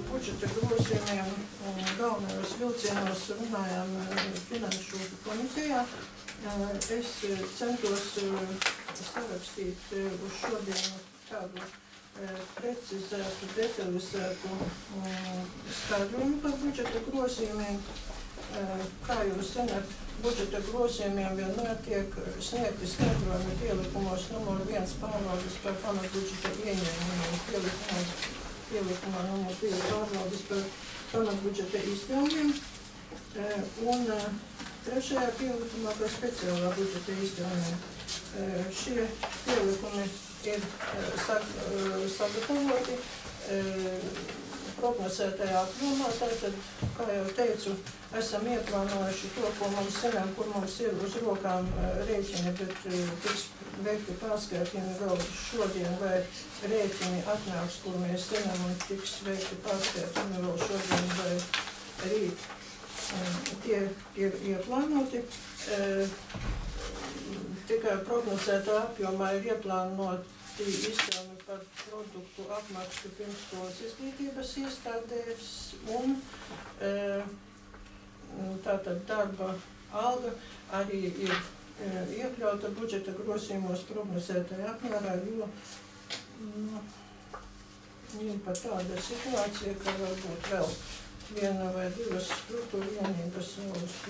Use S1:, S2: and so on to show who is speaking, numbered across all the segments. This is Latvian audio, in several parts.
S1: Budžeta grozījumiem galvenajos vilcienos runājām finanšu komitejā. Es centos sarakstīt uz šodienu tādu precizētu, detalizētu skaidrojumu par budžeta grozījumiem. Kā jūs zināt, budžeta grozījumiem vienmēr tiek sniegti skaidrojumi pielikumos numur 1 pārvaldes par pamatbudžeta ieņēmumiem, pielikumā numur 2 pārvaldes par pamatbudžeta izdevumiem un trešajā pielikumā par speciālā budžeta izdevumiem. Šie pielikumi ir sagatavoti prognozētajā apjomā, tātad, kā jau teicu, esam ieplānojuši to, ko mums zinām, kur mums ir uz rokām rēķini, bet tiks veikti pārskaitījumi vēl šodien, vai rēķini atnāks, kur mēs zinām, un tiks veikti pārskaitījumi vēl šodien vai rīt. Tie ir ieplānoti. Tikai prognozētā apjomā ir ieplānoti izdevumi par produktu apmaksu pirmsskolas izglītības iestādēs un tātad darba alga arī ir iekļauta budžeta grozījumos prognozētajā apmērā, jo ir pat tāda situācija, ka varbūt vēl viena vai divas struktūra vienības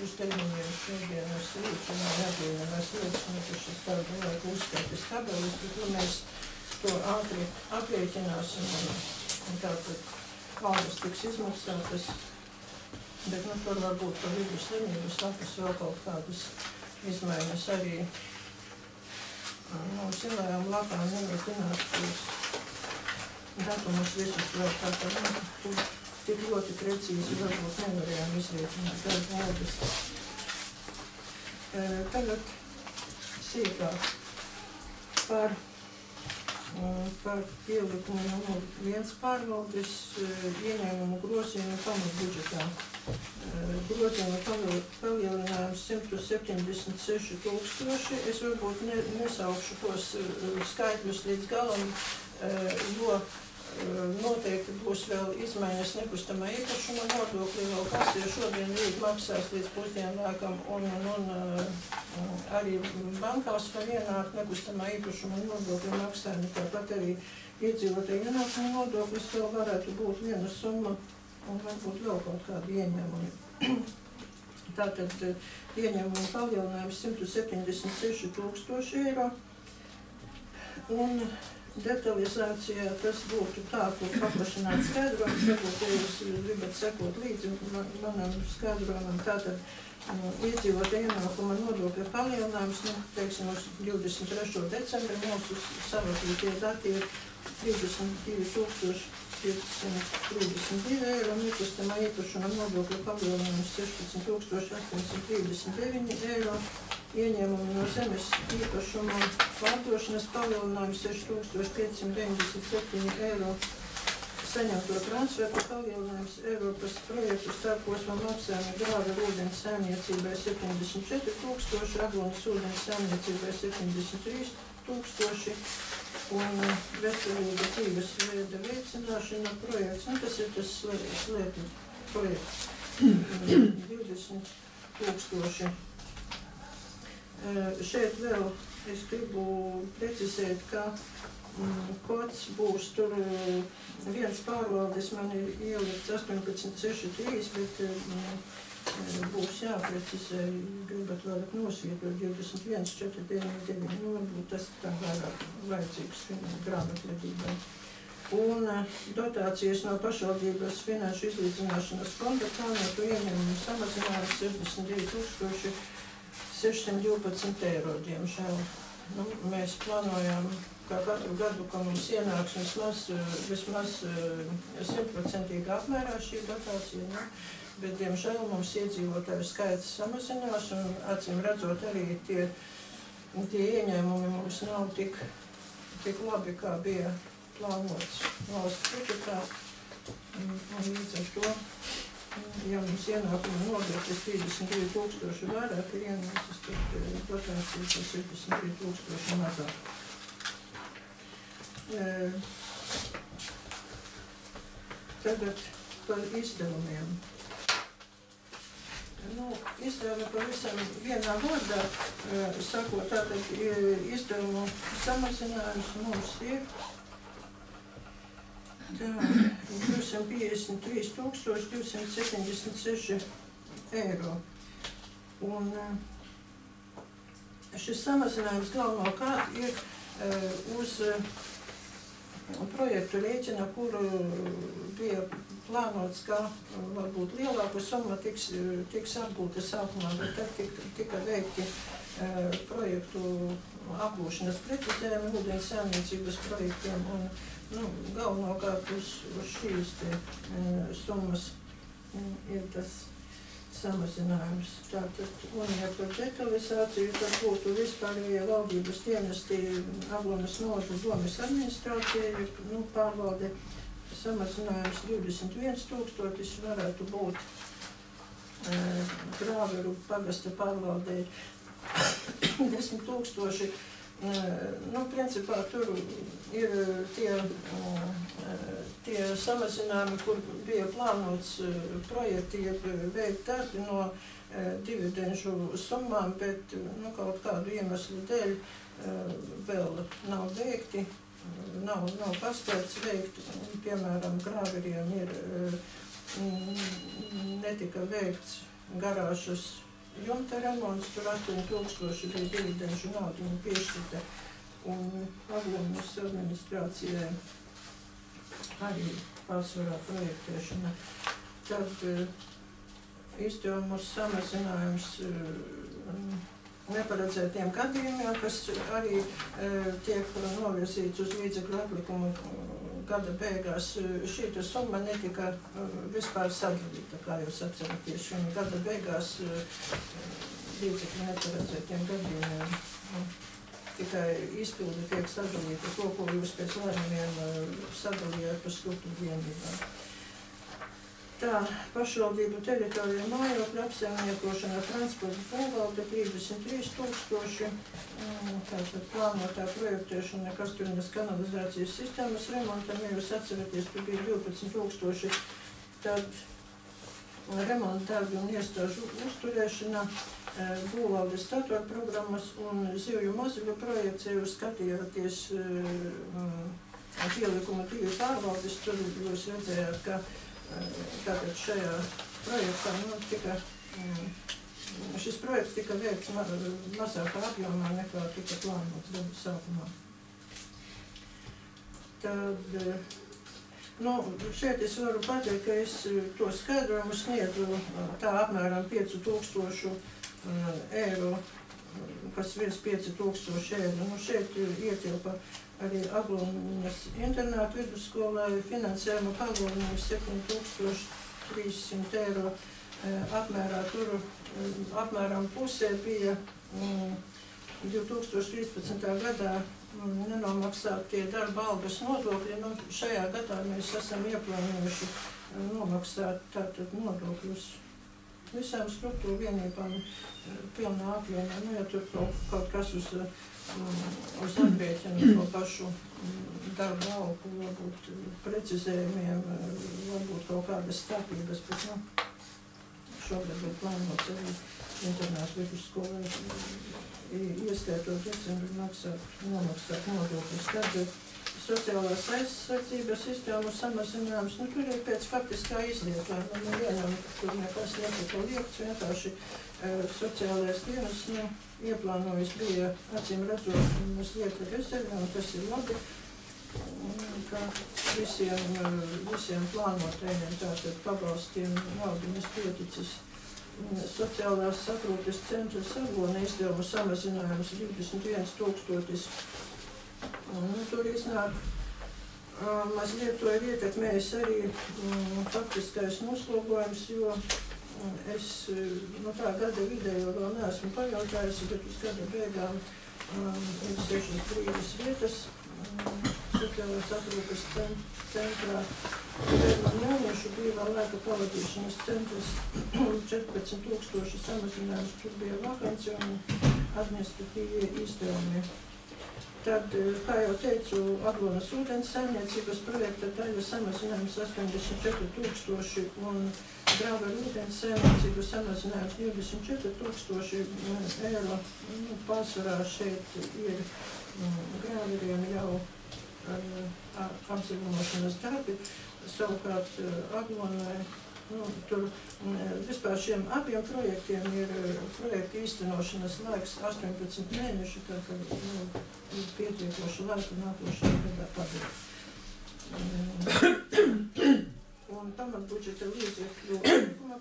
S1: uz termiņiem šodienas rīcinā nebija mēs liecinājušas darba laika uzskaitas tabeles, bet mēs to ātri aprēķināsim un tātad algas tiks izmaksātas, bet tur varbūt pa vidu slimības lapas vēl kaut kādas izmaiņas arī zilajām lapām nezināt tos datumus visus vēl tātad tik ļoti precīzi varbūt nevarējām izrēķināt darba algas. Tagad sīkāk par pielikumu numur 1 pārvaldes ieņēmumu grozījumu pamatbudžetā. Grozījumu palielinājums 176 000. Es varbūt nesaukšu tos skaitļus līdz galam, jo noteikti būs vēl izmaiņas nekustamā īpašuma nodokļi, vēl kas ir šodien rīt maksās līdz pusdienlākam un arī bankās var ienākt nekustamā īpašuma nodokļu maksājumi, tāpat arī iedzīvotāju ienākumu nodoklis vēl varētu būt viena summa un varbūt vēl kaut kādi ieņēmumi. Tātad ieņēmumu palielinājums 176 000 eiro un detalizācijā tas būtu tā, kur paplašināt skaidrojums, varbūt, ja jūs gribat sekot līdzi manam skaidrojumam, tātad iedzīvotāju ienākuma nodokļa palielinājums, teiksim, uz 23. decembri mūsu savadītie dati ir 32 532 eiro, nekustamā īpašuma nodokļa palielinājums 16 839 eiro, ieņēmumi no zemes īpašuma pārdošanas palielinājums 6597 eiro, saņemto transferu palielinājums Eiropas projektu starposma maksājumi grāva ūdens saimniecībai 74 000, Aglonas ūdens saimniecībai 73 000 un veselīga dzīves veida veicināšana projekts. Tas ir tas slēpju projekts 20 000. Šeit vēl es gribu precizēt, ka kods būs tur viens pārvaldes, man ir ielikts 1863, bet būs jāprecizē, gribat vairāk nosvietot 21 499, varbūt tas tā vairāk vajadzīgs grāmatvedībai. Un dotācijas no pašvaldības finanšu izlīdzināšanas fonda plānotu ieņēmumu samazinājums 62 612 eiro, diemžēl. Mēs plānojām, kā katru gadu, ka mums ienāks vismaz 100% apmērā šī dotācija, bet, diemžēl, mums iedzīvotāju skaits samazinās, un, acīm redzot, arī tie ieņēmumi mums nav tik labi, kā bija plānots valsts budžetā, un līdz ar to ja mums ienākuma nodoklis 32 000 vairāk ir ienācis, tad potenciāli 62 000 mazāk. Tagad par izdevumiem. Izdevumi pavisam vienā vārdā, sakot, tātad izdevumu samazinājums mums ir 253 276 eiro. Un šis samazinājums galvenokārt ir uz projektu rēķina, kuru bija plānots, ka varbūt lielāka summa tiks apgūta sākumā, bet tad tika veikti projektu apgūšanas precizējumi ūdens saimniecības projektiem un galvenokārt uz šīs summas ir tas samazinājums. Tātad, un ja par detalizāciju, tad būtu vispārējie valdības dienesti Aglonas novadas domes administrācija, pārvalde samazinājums 21 000, varētu būt Grāveru pagasta pārvaldē 10 000. Principā tur ir tie samazinājumi, kur bija plānots projekti, veikt darbi no dividenžu summām, bet kaut kādu iemeslu dēļ vēl nav veikti, nav paspēts veikt. Piemēram, Grāveriem netika veikts garāžas jumta remonts, tur 8000 bija dividenžu naudu un piešķirta, un Aglonas administrācijai arī pārsvarā projektēšana. Tad izdevumu samazinājums neparedzētiem gadījumiem, kas arī tiek novirzīts uz līdzekļu atlikumu gada beigās. Šīta summa netika vispār sadalīta, kā jūs atceraties, un gada beigās līdzekļu neparedzētiem gadījumiem. Tikai izpildi tiek sadalīta to, ko jūs pēc lēmumiem sadalījāt pa struktūru vienībām. Tā, pašvaldību teritoriju mājokļu apsaimniekošana transporta pārvalde 33 000, tātad plānotā projektēšana Kastuļņas kanalizācijas sistēmas remontam, ja jūs atceraties, tur bija 12 000, tad remonta darbi un iestāžu uzturēšana, būvvaldes statora programmas un zivju mazuļu projekts, ja jūs skatījāties pielikumu 2 pārvaldes, tur jūs redzējāt, ka tātad šajā projektā šis projekts tika veikts mazākā apjomā nekā tika plānots gadu sākumā. Tad, šeit es varu pateikt, ka es to skaidrojumu sniedzu tā apmēram 5000 eiro, kas virs 5000 eiro. Šeit ietilpa arī Aglonas internātu vidusskolai finansējuma pagodinājums 7300 eiro apmērā. Tur apmēram pusē bija 2013. gadā nenomaksātie darba algas nodokļi. Šajā gadā mēs esam ieplānojuši nomaksāt tātad nodokļus visām struktūru vienībām pilnā apjomā. Ja tur kaut kas uz aprēķinu to pašu darba algu, varbūt precizējumiem, varbūt kaut kādas starpības, bet šogad ir plānots arī internātu vidusskolai ieskaitot decembri nomaksāt nodokļus. Tad sociālās aizsardzības sistēmu samazinājums, tur ir pēc faktiskā izlietojuma. Nevienam tur nekas netika liekts, vienkārši sociālais dienas ieplānojis bija acīm redzot mazliet rezervi, un tas ir labi, ka visiem plānotajiem tātad pabalstiem naudu mēs pieticis. Sociālās aprūpes centras Aglona izdevumu samazinājums 21 000. Tur iznāk mazliet to ir ietekmējis arī faktiskais noslogojums, jo es tā gada vidējo vēl neesmu pajautājusi, bet uz gada beigām ir 6 brīvas vietas sociālās aprūpes centrā bērnu un jauniešu brīvā laika pavadīšanas centrs 14,000 samazinājums, tur bija vakance un administratīvie izdevumi. Tad, kā jau teicu, Aglonas ūdens saimniecības projekta daļa samazinājums 84,000 un Grāveru ūdens saimniecības samazinājums 24,000 eiro. Pārsvarā šeit ir Grāveriem jau apzaļumošanas darbi, savukārt Aglonai. Tur vispār šiem abiem projektiem ir projekta īstenošanas laiks 18 mēneši, tad ir pietiekoši laika nākošajā gadā padarīt. Un pamatbudžeta līdzekļu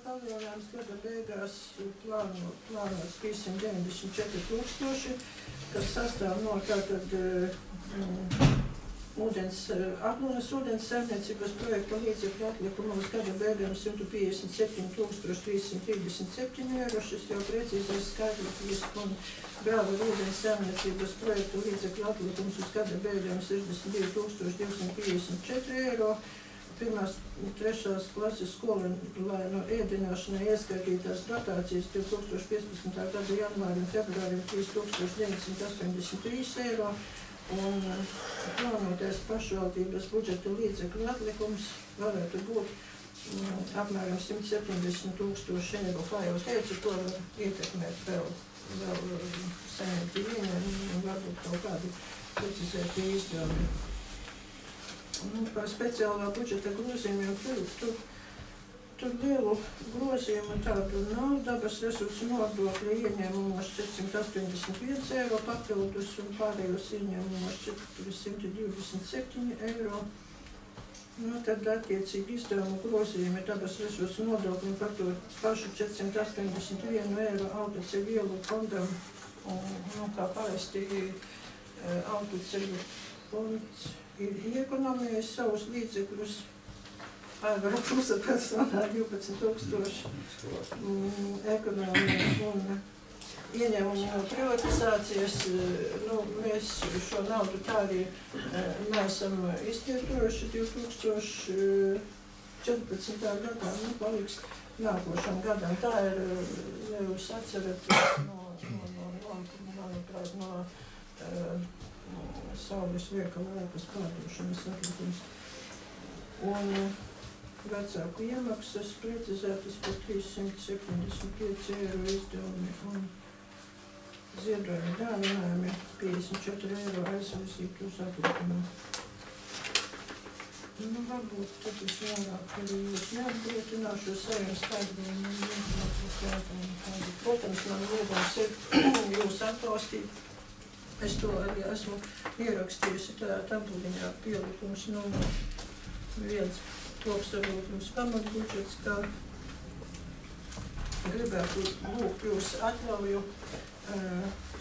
S1: palielinājums gada beigās plānots 594,000, kas sastāv no tātad Aglonas ūdens saimniecības projekta līdzekļu atlikumu uz gada beigām 157,337 eiro. Šis jau precīzais skaidrs, un Grāveru ūdens saimniecības projekta līdzekļu atlikums uz gada beigām 62,254 eiro. 1. un 3. klases skolēnu ēdināšanai ieskaitītās dotācijas 2015. gada janvāri un februāri 3,983 eiro. Un plānotais pašvaldības budžeta līdzekļu atlikums varētu būt apmēram 170,000 eiro. Kā jau teicu, to var ietekmēt vēl saimnieki ieņēmumi un varbūt kaut kādi precizēti izdevumi. Par speciālā budžeta grozījumiem tur lielu grozījumu tādu nav. Dabas resursu nodokļa ieņēmumos 481 eiro papildus un pārējos ieņēmumos 427 eiro. Tad attiecīgi izdevumu grozījumi dabas resursu nodokļiem par to pašu 481 eiro autoceļu ielu fondam. Un kā parasti autoceļu fonds ir iekonomējis savus līdzekļus. Aivara Pusa personā 12,000 ekonomija un ieņēmumu no privatizācijas. Mēs šo naudu tā arī neesam izlietojuši 2014. gadā, paliks nākošam gadam. Tā ir, ja jūs atceraties, no saules veikala ēkas pārdošanas atlikums. Un vecāku iemaksas precizētas par 375 eiro izdevumi un ziedojumi dāvinājumi 54 eiro aizvirzīt uz atlikumu. Varbūt tad es vairāk arī jūs neatbrītināšu saviem skaidrojumiem un informācijas jautājumu. Protams, man lūgums ir jūs atbalstīt. Es to arī esmu ierakstījusi tajā tabuliņā pielikums numur 1. Kopsavilkums pamatbudžets, kā gribētu lūgt jūs atļauju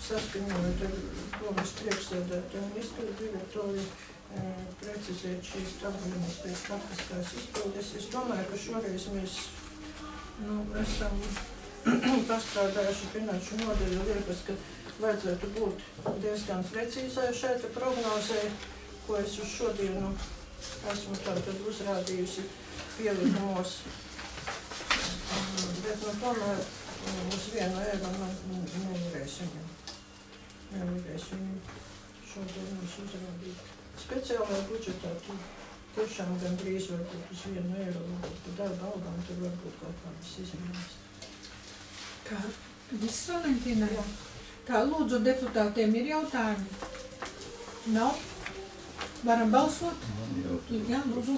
S1: saskaņojot ar domas priekšsēdētāju un izpildu direktoru precizēt šīs tabuliņas pēc faktiskās izpildes. Es domāju, ka šoreiz mēs esam pastrādājuši finanšu nodaļu liekas, ka vajadzētu būt diezgan precīzai šeit prognozē, ko es uz šodienu esmu tātad uzrādījusi pielikumos, bet tomēr uz vienu eiro nevarēsim šodien mums uzrādīt. Speciālajā budžetā tur tiešām gandrīz varbūt uz vienu eiro, par darba algām tur varbūt kaut kādas izmaiņas.
S2: Kā viss, Valentīna? Jā. Tā, lūdzu, deputātiem ir jautājumi? Nav? Varam balsot? Jā, lūdzu.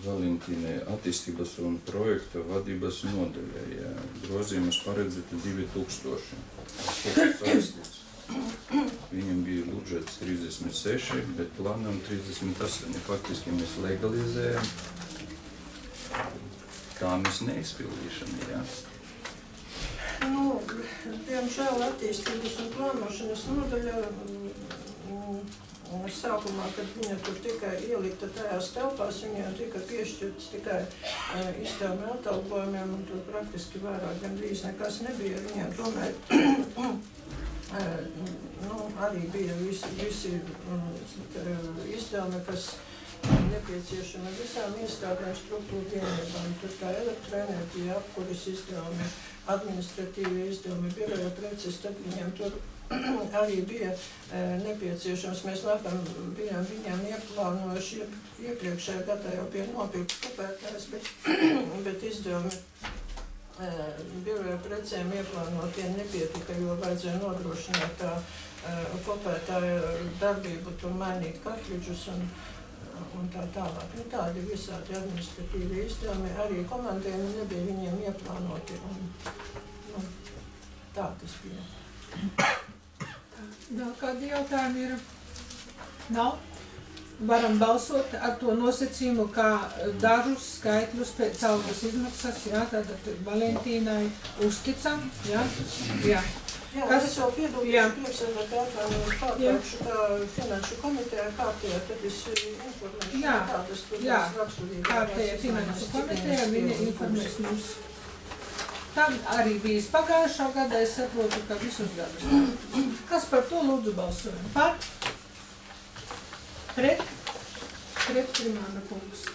S3: Valentīnai attīstības un projekta vadības nodaļai. Grozījumus paredzēta 2000. Viņam bija budžets 36, bet plānam 38. Faktiski mēs legalizējam. Kā mēs neizpildīšana, jā?
S1: Diemžēl attīstības un plānošanas nodaļa sākumā, kad viņa tur tikai ielikta tajās telpās, viņiem tika piešķirts tikai izdevumi atalgojumiem, un tur praktiski vairāk gandrīz nekas nebija. Viņiem tomēr Arī bija visi izdevumi, kas nepieciešami visām iestādēm, struktūru vienībām. Tur kā elektroenerģija, apkuras izdevumi, administratīvi izdevumi, biroja preces, tad viņiem tur arī bija nepieciešams. Mēs laikam bijām viņiem ieplānojuši iepriekšējā gadā jau bija nopirkt kopētājs, bet izdevumi biroja precēm ieplānotie nepietika, jo vajadzēja nodrošināt tā kopētāja darbību, tur mainīt kartridžus un tā tālāk. Tādi visādi administratīvi izdevumi, arī komandējumi nebija viņiem ieplānoti. Tā tas bija.
S2: Vēl kādi jautājumi ir? Nav? Varam balsot ar to nosacījumu, kā dažus skaitļus pēc algas izmaksas, jā, tātad Valentīnai uzticam, jā? Jā.
S1: Jā, kas es jau piedalīšu priekšsēdētājā, pārtraukšu kā finanšu komitejā kārtējā, tad es informēšu, kādas tur raksturīgās.
S2: Kārtējā finanšu komitejā viņa informēs mums. Tam arī bijis pagājušā gadā, es saprotu, ka visus gadus. Kas par to lūdzu balsojam? Par? Pret Primāra kungs.